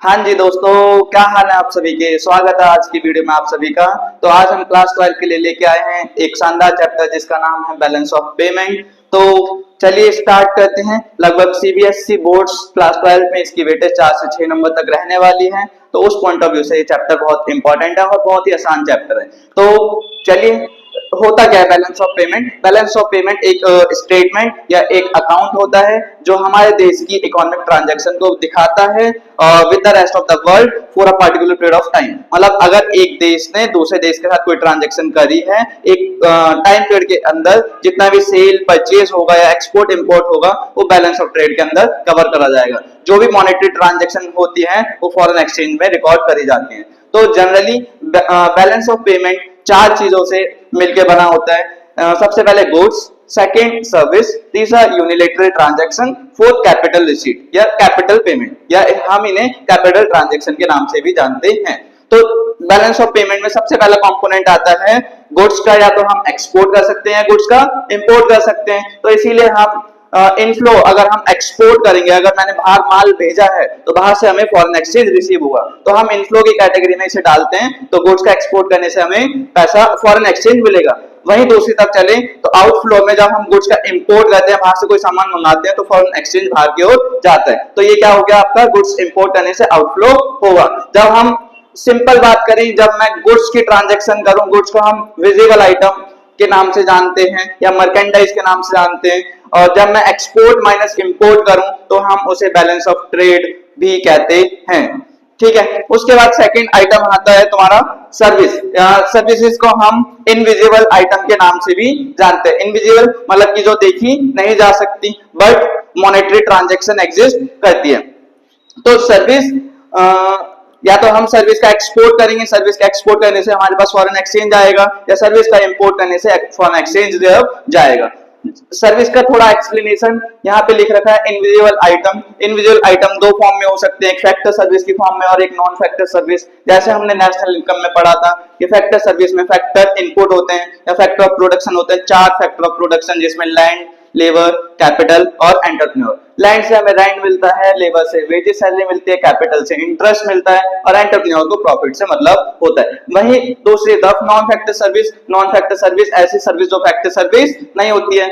हाँ जी दोस्तों, क्या हाल है आप सभी के। स्वागत है आज की वीडियो में आप सभी का। तो आज हम क्लास 12 के लिए लेके आए हैं एक शानदार चैप्टर जिसका नाम है बैलेंस ऑफ पेमेंट। तो चलिए स्टार्ट करते हैं। लगभग सीबीएसई बोर्ड्स क्लास 12 में इसकी वेटेज 4 से 6 नंबर तक रहने वाली है। तो उस पॉइंट ऑफ व्यू से ये चैप्टर बहुत इंपॉर्टेंट है और बहुत ही आसान चैप्टर है। तो चलिए, होता क्या है balance of payment. Balance of payment एक स्टेटमेंट या एक अकाउंट होता है जो हमारे देश की इकोनॉमिक ट्रांजैक्शन को दिखाता है with the rest of the world for a particular period of time. मतलब अगर एक देश ने दूसरे देश के साथ कोई ट्रांजैक्शन करी है एक टाइम पीरियड के अंदर, जितना भी सेल परचेज होगा या एक्सपोर्ट इंपोर्ट होगा वो बैलेंस ऑफ ट्रेड के अंदर कवर करा जाएगा। जो भी मॉनेटरी ट्रांजैक्शन होती है वो फॉरेन एक्सचेंज में रिकॉर्ड करी जाती है। तो जनरली बैलेंस ऑफ पेमेंट 4 चीजों से मिलकर बना होता है। सबसे पहले गुड्स, सेकंड सर्विस, तीसरा unilateral transaction, fourth capital receipt या कैपिटल पेमेंट या हम इन्हें कैपिटल ट्रांजैक्शन के नाम से भी जानते हैं। तो बैलेंस ऑफ पेमेंट में सबसे पहला कंपोनेंट आता है गुड्स का। या तो हम एक्सपोर्ट कर सकते हैं गुड्स का, इंपोर्ट कर सकते हैं। तो इसीलिए हम इनफ्लो अगर हम एक्सपोर्ट करेंगे, अगर मैंने बाहर माल भेजा है तो बाहर से हमें फॉरेन एक्सचेंज रिसीव हुआ, तो हम इनफ्लो की कैटेगरी में इसे डालते हैं। तो गुड्स का एक्सपोर्ट करने से हमें पैसा फॉरेन एक्सचेंज मिलेगा। वहीं दूसरी तरफ चले तो आउटफ्लो में जब हम गुड्स का इंपोर्ट करते हैं, बाहर से कोई सामान मंगाते हैं, तो फॉरेन एक्सचेंज बाहर की ओर जाता है। तो ये क्या हो गया, आपका गुड्स इंपोर्ट करने से आउटफ्लो होगा। जब हम सिंपल बात करें, जब मैं गुड्स की ट्रांजैक्शन करूं, गुड्स को हम विजिबल आइटम के नाम से जानते हैं या मर्केंडाइज के नाम से जानते हैं, और जब मैं एक्सपोर्ट माइनस इंपोर्ट करूं तो हम उसे बैलेंस ऑफ ट्रेड भी कहते हैं। ठीक है। उसके बाद सेकंड आइटम आता है तुम्हारा सर्विस। सर्विसेज को हम इनविजिबल आइटम के नाम से भी जानते हैं। इनविजिबल मतलब कि जो देखी नहीं जा सकती बट मॉनेटरी ट्रांजैक्शन एग्जिस्ट करती है। तो सर्विस या तो हम सर्विस का एक्सपोर्ट करेंगे, सर्विस का एक्सपोर्ट करने से हमारे पास फॉरेन एक्सचेंज आएगा, या सर्विस का इंपोर्ट करने से फॉरेन एक्सचेंज जाएगा। सर्विस का थोड़ा एक्सप्लेनेशन यहाँ पे लिख रखा है। Invisible item, invisible item 2 form में हो सकते हैं, एक फैक्टर सर्विस की फॉर्म में और एक नॉन फैक्टर सर्विस। जैसे हमने नेशनल इनकम में पढ़ा था कि फैक्टर सर्विस में फैक्टर इनपुट होते हैं या फैक्टर ऑफ प्रोडक्शन होते हैं। 4 फैक्टर ऑफ प्रोडक्शन, जिसमें लैंड, लेबर, कैपिटल और एंटरप्रेन्योर। लैंड से हमें रेंट मिलता है, लेबर से वेजेस सैलरी मिलती है, कैपिटल से इंटरेस्ट मिलता है और एंटरप्रेन्योर को प्रॉफिट से मतलब होता है। वहीं दूसरी तरफ non factor service, non factor service ऐसी सर्विस जो फैक्टर सर्विस नहीं होती है।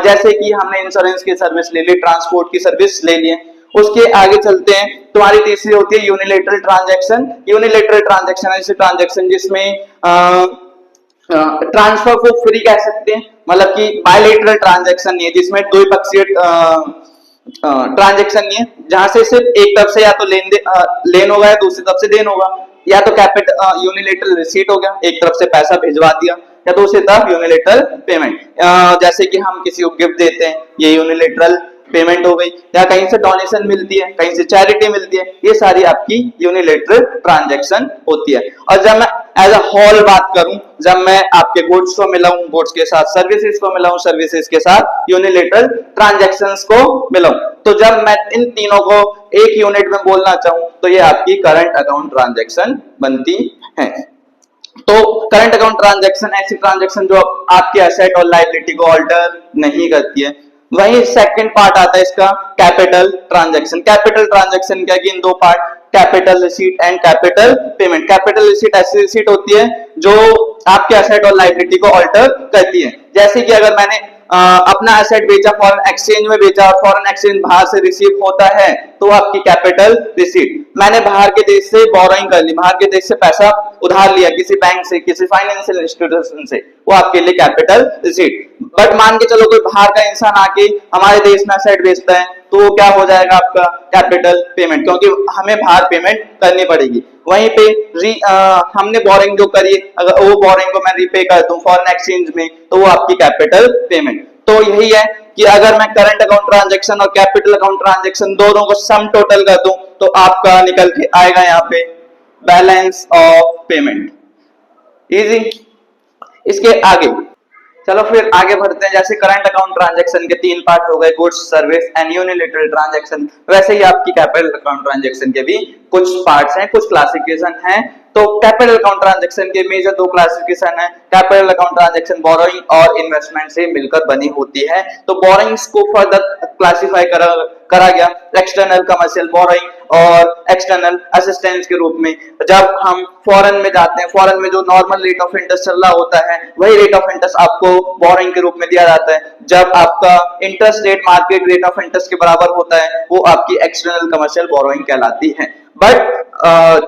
जैसे कि हमने इंश्योरेंस की सर्विस ले ली, ट्रांसपोर्ट की सर्विस ले ली। उसके आगे चलते हैं, तुम्हारी तीसरी होती है यूनिलैटरल ट्रांजैक्शन। यूनिलैटरल ट्रांजैक्शन ऐसी ट्रांजैक्शन जिसमें ट्रांसफर को फ्री कह सकते हैं, मतलब कि बायलैटरल ट्रांजैक्शन नहीं है, जिसमें द्विपक्षीय ट्रांजैक्शन नहीं है, जहां से सिर्फ एक तरफ से या तो लेन होगा या दूसरी तरफ से देन होगा। या तो कैपिटल यूनिलैटरल रिसीट हो गया, एक तरफ से पैसा भिजवा दिया, या तो दूसरी तरफ यूनिलैटरल पेमेंट। जैसे कि हम किसी को गिफ्ट देते हैं, ये यूनिलैटरल पेमेंट हो गई, या कहीं से डोनेशन मिलती है, कहीं से चैरिटी मिलती है, ये सारी आपकी यूनिलैटरल ट्रांजैक्शन होती है। और जब मैं एज अ होल बात करूं, जब मैं आपके गुड्स को मिलाऊं, गुड्स के साथ सर्विसेज को मिलाऊं, सर्विसेज के साथ यूनिलैटरल ट्रांजैक्शंस को मिलाऊं, तो जब मैं इन तीनों को एक यूनिट में बोलना चाहूं तो ये आपकी करंट अकाउंट ट्रांजैक्शन बनती है। तो करंट अकाउंट ट्रांजैक्शन ऐसी ट्रांजैक्शन जो आपके एसेट और लायबिलिटी को ऑल्टर नहीं करती है। वही सेकंड पार्ट आता है इसका कैपिटल ट्रांजैक्शन। कैपिटल ट्रांजैक्शन क्या कि इन 2 part, capital receipt and capital payment. Capital receipt ऐसी रिसीट होती है जो आपके एसेट और लायबिलिटी को ऑल्टर करती है। जैसे कि अगर मैंने अपना एसेट बेचा, फॉरेन एक्सचेंज में बेचा और फॉरेन एक्सचेंज बाहर से रिसीव होता है तो आपकी कैपिटल रिसीट। मैंने बाहर के देश से बोरोइंग कर ली, बाहर के देश से पैसा उधार लिया किसी बैंक से, किसी फाइनेंशियल इंस्टीट्यूशन से, वो आपके लिए कैपिटल रिसीट। बट मान के चलो कोई बाहर का इंसान आके हमारे देश में एसेट बेचता है तो वो क्या हो जाएगा आपका कैपिटल पेमेंट, क्योंकि हमें बाहर पेमेंट करनी पड़ेगी। वहीं पे हमने बोरिंग जो करी, अगर वो बोरिंग को मैं रीपे कर दूं फॉरेन एक्सचेंज में तो वो आपकी कैपिटल पेमेंट। तो यही है कि अगर मैं करंट अकाउंट ट्रांजैक्शन और कैपिटल अकाउंट ट्रांजैक्शन दोनों को सम टोटल कर दूं तो आपका निकल के आएगा यहाँ पे बैलेंस ऑफ पेमेंट। इजी। इसके आगे चलो फिर आगे बढ़ते हैं। जैसे करंट अकाउंट ट्रांजैक्शन के 3 पार्ट हो गए, goods, service and unilateral transaction, वैसे ही आपकी कैपिटल अकाउंट ट्रांजैक्शन के भी कुछ पार्ट्स हैं, कुछ क्लासिफिकेशन हैं। तो कैपिटल अकाउंट ट्रांजैक्शन के मेजर दो क्लासिफिकेशन है, कैपिटल अकाउंट ट्रांजैक्शन बोरोइंग और इन्वेस्टमेंट से मिलकर बनी होती है। तो बोरोइंग्स को फर्दर क्लासिफाई करा गया एक्सटर्नल कमर्शियल बोरोइंग और एक्सटर्नल असिस्टेंस के रूप में। जब हम फॉरेन में जाते हैं, फॉरेन में जो नॉर्मल रेट ऑफ इंटरेस्ट चल रहा होता है वही रेट ऑफ इंटरेस्ट आपको बोरोइंग के रूप में दिया जाता है। जब आपका interest rate market rate of interest के बराबर होता है वो आपकी एक्सटर्नल कमर्शियल बोरोइंग कहलाती है। बट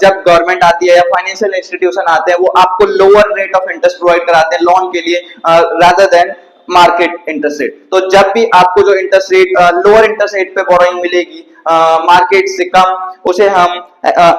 जब गवर्नमेंट आती है या फाइनेंशियल इंस्टीट्यूशन आते हैं वो आपको lower rate of interest provide कराते हैं लोन के लिए rather than market interest rate. तो जब भी आपको जो interest rate lower interest rate पे बोरोइंग मिलेगी मार्केट से कम, उसे हम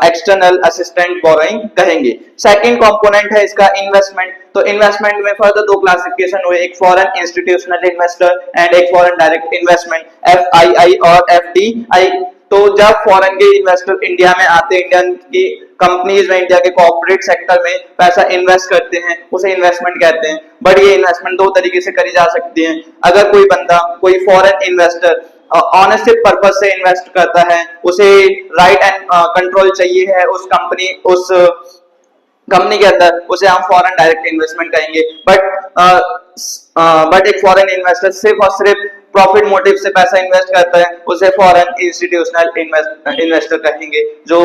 एक्सटर्नल असिस्टेंट बोरोइंग कहेंगे। सेकंड कंपोनेंट है इसका इन्वेस्टमेंट। तो इन्वेस्टमेंट में फर्दर दो क्लासिफिकेशन हुए, एक फॉरेन इंस्टीट्यूशनल इन्वेस्टर एंड एक फॉरेन डायरेक्ट इन्वेस्टमेंट, FII और FDI। तो जब फॉरेन के इन्वेस्टर इंडिया में आते हैं, इंडियन की कंपनीज में, इंडिया के कॉर्पोरेट सेक्टर में पैसा इन्वेस्ट करते हैं, उसे इन्वेस्टमेंट कहते हैं। बट ये इन्वेस्टमेंट दो तरीके से करी जा सकती है। अगर कोई बंदा, कोई फॉरेन इन्वेस्टर ऑनेस्टिक पर्पस से इन्वेस्ट करता है, उसे राइट एंड कंट्रोल चाहिए है उस कंपनी के अंदर, उसे हम फॉरेन डायरेक्ट इन्वेस्टमेंट कहेंगे। बट एक फॉरेन इन्वेस्टर सिर्फ और सिर्फ प्रॉफिट मोटिव से पैसा इन्वेस्ट करता है, उसे फॉरेन इंस्टीट्यूशनल इन्वेस्टर कहेंगे जो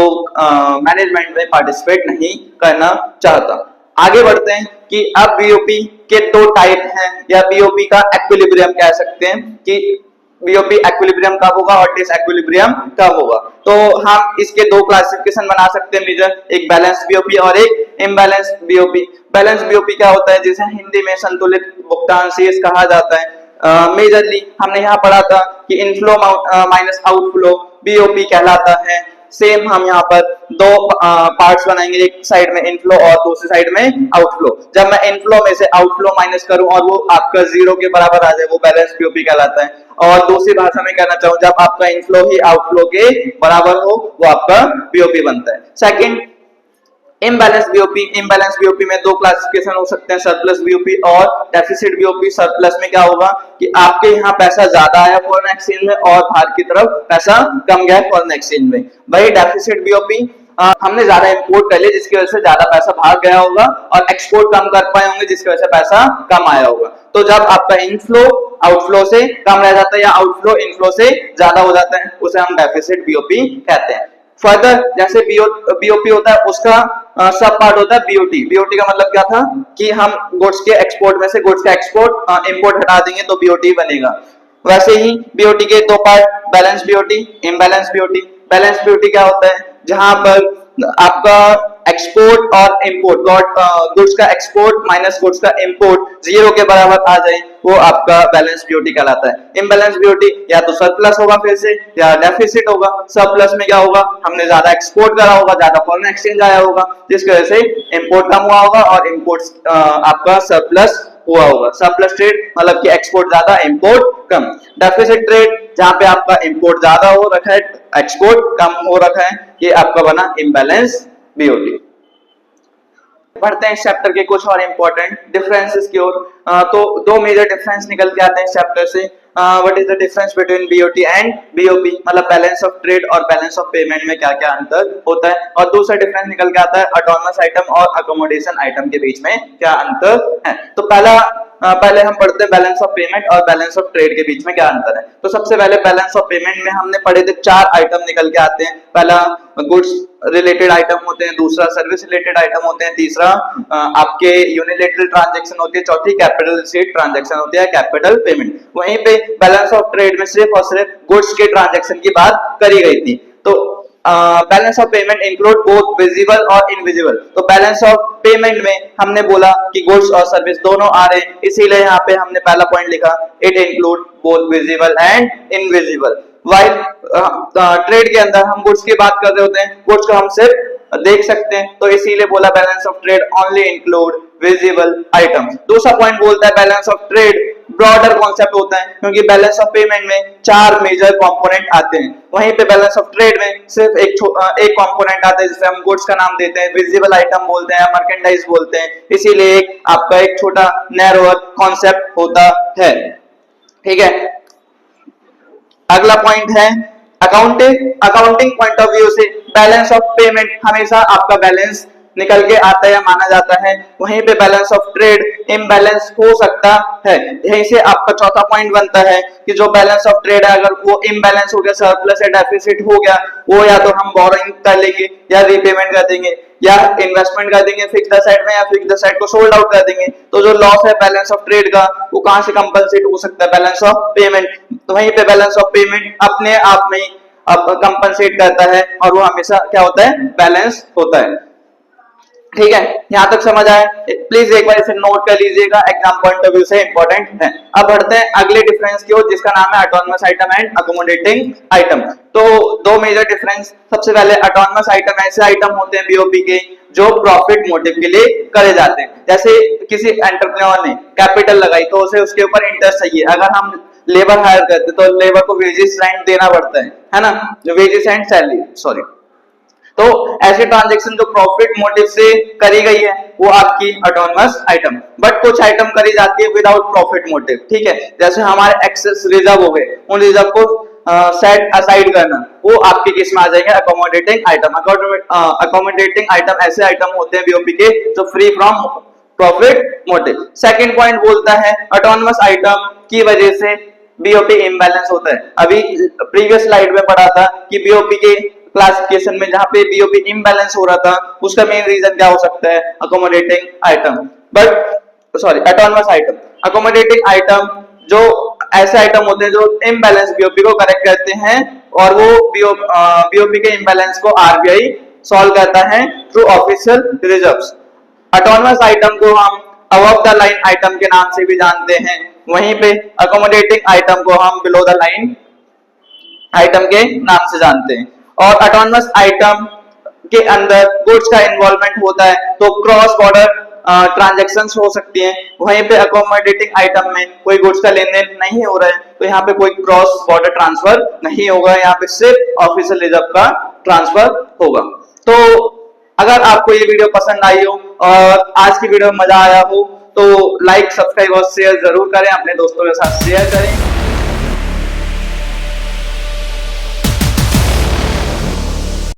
मैनेजमेंट में पार्टिसिपेट नहीं करना चाहता। आगे बढ़ते हैं कि अब बीओपी के दो टाइप हैं या बीओपी का इक्विलिब्रियम कह सकते हैं कि बीओपी इक्विलिब्रियम कब होगा और डिसइक्विलिब्रियम कब होगा। तो हम इसके दो क्लासिफिकेशन बना सकते हैं मेजर, एक बैलेंस बीओपी और एक इम्बैलेंस बीओपी। बैलेंस बीओपी क्या होता है, जिसे हिंदी में संतुलित भुगतान शेष कहा जाता है। मेजरली हमने यहाँ पढ़ा था कि इनफ्लो माइनस आउटफ्लो बीओपी कहलाता है। सेम हम यहाँ पर दो पार्ट्स बनाएंगे, एक साइड में इनफ्लो और दूसरी साइड में आउटफ्लो। जब मैं इनफ्लो में से आउटफ्लो माइनस करूं और वो आपका जीरो के बराबर आ जाए वो बैलेंस बीओपी कहलाता है। और दूसरी भाषा में कहना चाहूं, जब आपका इनफ्लो ही आउटफ्लो के बराबर हो वो आपका बीओपी बनता है। Second imbalance BOP. Imbalance BOP में दो क्लासिफिकेशन हो सकते हैं, सरप्लस बीओपी और डेफिसिट बीओपी। सरप्लस में क्या होगा कि आपके यहाँ पैसा ज्यादा आया फॉरेन एक्सचेंज में और बाहर की तरफ पैसा कम गया फॉरेन एक्सचेंज में। वही डेफिसिट बीओपी, हमने ज्यादा इंपोर्ट कर लिया जिसकी वजह से ज्यादा पैसा भाग गया होगा और एक्सपोर्ट कम कर पाए होंगे जिसकी वजह से पैसा कम आया होगा। तो जब आपका इनफ्लो आउटफ्लो से कम रह जाता है या आउटफ्लो इनफ्लो से ज्यादा हो जाता है, उसे हम डेफिसिट बीओपी कहते हैं। फर्दर जैसे बीओपी होता है उसका सब पार्ट होता है बीओटी। बीओटी का मतलब क्या था कि हम गुड्स के एक्सपोर्ट में से गुड्स का एक्सपोर्ट इंपोर्ट हटा देंगे तो बीओटी बनेगा। वैसे ही बीओटी के दो part, balance BOT, imbalance BOT. Balance BOT क्या होता है, जहां पर आपका एक्सपोर्ट और इंपोर्ट, गुड्स का एक्सपोर्ट माइनस गुड्स का इंपोर्ट जीरो के बराबर आ जाए, वो आपका बैलेंस बीओटी कहलाता है। इम्बैलेंस बीओटी या तो सरप्लस होगा फिर से या डेफिसिट होगा। सरप्लस में क्या होगा, हमने ज्यादा एक्सपोर्ट करा होगा, ज्यादा फॉरेन एक्सचेंज आया होगा जिसकी वजह से इंपोर्ट कम हुआ होगा और इंपोर्ट आपका सरप्लस हुआ होगा। सरप्लस ट्रेड मतलब कि एक्सपोर्ट ज्यादा इंपोर्ट कम। डेफिसिट ट्रेड जहां पे आपका इंपोर्ट ज्यादा हो रखा है एक्सपोर्ट कम हो रखा है, ये आपका बना इम्बैलेंस बीओटी। बढ़ते हैं इस चैप्टर के कुछ और इंपॉर्टेंट डिफरेंसेस की ओर। तो दो मेजर डिफरेंस निकल के आते हैं इस चैप्टर से। What is the difference between BOT and BOP, मतलब बैलेंस ऑफ ट्रेड और बैलेंस ऑफ पेमेंट में क्या क्या अंतर होता है। और दूसरा डिफरेंस निकल के आता है ऑटोनमस आइटम और अकोमोडेशन आइटम के बीच में क्या अंतर है। तो पहले हम पढ़ते हैं बैलेंस ऑफ पेमेंट और बैलेंस ऑफ ट्रेड के बीच में क्या अंतर है। तो सबसे पहले बैलेंस ऑफ पेमेंट में हमने पढ़े थे चार आइटम निकल के आते हैं। पहला गुड्स रिलेटेड आइटम होते हैं, दूसरा सर्विस रिलेटेड आइटम होते हैं, तीसरा आपके यूनिलैटरल ट्रांजैक्शन होती है, चौथी कैपिटल रिसीट ट्रांजैक्शन होती है, कैपिटल पेमेंट। वहीं पे बैलेंस ऑफ ट्रेड में सिर्फ और सिर्फ गुड्स के ट्रांजैक्शन की बात करी गई थी। तो balance of payment include both visible और इनविजिबल। तो बैलेंस ऑफ पेमेंट में हमने बोला कि गुड्स और सर्विस दोनों आ रहे हैं, इसीलिए यहाँ पे हमने पहला पॉइंट लिखा it include both visible and invisible. While trade के अंदर हम गुड्स की बात कर रहे होते हैं, गुड्स को हम सिर्फ देख सकते हैं, तो इसीलिए बोला balance of trade only include visible items. दूसरा पॉइंट बोलता है balance of trade broader concept होता है, क्योंकि बैलेंस ऑफ पेमेंट में चार मेजर कंपोनेंट आते हैं, वहीं पे बैलेंस ऑफ ट्रेड में सिर्फ एक कंपोनेंट आता है जिसे हम गुड्स का नाम देते हैं, विजिबल आइटम बोलते हैं, मर्केंडाइज बोलते हैं। इसीलिए आपका एक छोटा नैरोअर कॉन्सेप्ट होता है। ठीक है, अगला पॉइंट है अकाउंटिंग पॉइंट ऑफ व्यू से बैलेंस ऑफ पेमेंट हमेशा आपका बैलेंस निकल के आता है या माना जाता है, वहीं पे बैलेंस ऑफ ट्रेड इम्बैलेंस हो सकता है। यहीं से आपका चौथा पॉइंट बनता है कि जो बैलेंस ऑफ ट्रेड है अगर वो इम्बैलेंस हो गया, सरप्लस या डेफिसिट हो गया, वो या तो हम बोरोइंग कर लेंगे या रीपेमेंट कर देंगे या इन्वेस्टमेंट कर देंगे फिक्स द साइड में, या फिक्स द साइड को सोल्ड आउट कर देंगे। तो जो लॉस है बैलेंस ऑफ ट्रेड का वो कहां से कंपनसेट हो सकता है? Balance of payment. तो वहीं पे बैलेंस ऑफ पेमेंट अपने आप में अब कंपनसेट करता है और वो हमेशा क्या होता है? बैलेंस होता है। ठीक है, यहां तक समझ आया? प्लीज एक बार इसे नोट कर लीजिएगा, एग्जाम पॉइंट ऑफ व्यू से इंपॉर्टेंट है। अब बढ़ते हैं अगले डिफरेंस की ओर जिसका नाम है autonomous item and accommodating item. तो दो मेजर डिफरेंस, सबसे पहले ऑटोनमस आइटम ऐसे आइटम होते हैं बीओपी के जो प्रॉफिट मोटिव के लिए करे जाते हैं। जैसे किसी एंटरप्रेन्योर ने कैपिटल लगाई तो उसे उसके ऊपर इंटरेस्ट चाहिए। अगर हम लेबर हायर करते तो लेबर को वेजेस रेंट देना पड़ता है ना, जो वेजेस एंड सैलरी सॉरी। तो ऐसी ट्रांजैक्शन जो प्रॉफिट मोटिव से करी गई है वो आपकी ऑटोनमस आइटम। बट कुछ आइटम करी जाती है विदाउट प्रॉफिट मोटिव। ठीक है, जैसे हमारे एक्सेस रिजर्व हो गए, उन रिजर्व को सेट असाइड करना, वो आपके केस में आ जाएंगे अकोमोडेटिंग आइटम। अकोमोडेटिंग आइटम ऐसे आइटम होते हैं बीओपी के जो free from profit motive. Second point बोलता है ऑटोनमस आइटम की वजह से बीओपी इम्बैलेंस होता है। अभी प्रीवियस स्लाइड में पढ़ा था कि बीओपी के क्लासिफिकेशन में जहां पे बीओपी इम्बैलेंस हो रहा था उसका मेन रीजन क्या हो सकता है? Accommodating item. But sorry autonomous item. Accommodating item जो ऐसे आइटम होते हैं जो इम्बैलेंस बीओपी को करेक्ट करते हैं और वो बीओपी के इम्बैलेंस को आरबीआई सॉल्व करता है through official reserves. Autonomous item को हम अबव द लाइन आइटम के नाम से भी जानते हैं, वहीं पे अकोमोडेटिंग आइटम को हम बिलो द लाइन आइटम के नाम से जानते हैं। और ऑटोनमस आइटम के अंदर गुड्स का इन्वॉल्वमेंट होता है तो क्रॉस बॉर्डर ट्रांजैक्शंस हो सकती हैं, वहीं पे अकोमोडेटिंग आइटम में कोई गुड्स का लेन देन नहीं हो रहा है तो यहाँ पे कोई क्रॉस बॉर्डर ट्रांसफर नहीं होगा, यहाँ पे सिर्फ ऑफिशियल रिजर्व का ट्रांसफर होगा। तो अगर आपको ये वीडियो पसंद आई हो और आज की वीडियो में मजा आया हो तो लाइक, सब्सक्राइब और शेयर जरूर करें, अपने दोस्तों के साथ शेयर करें।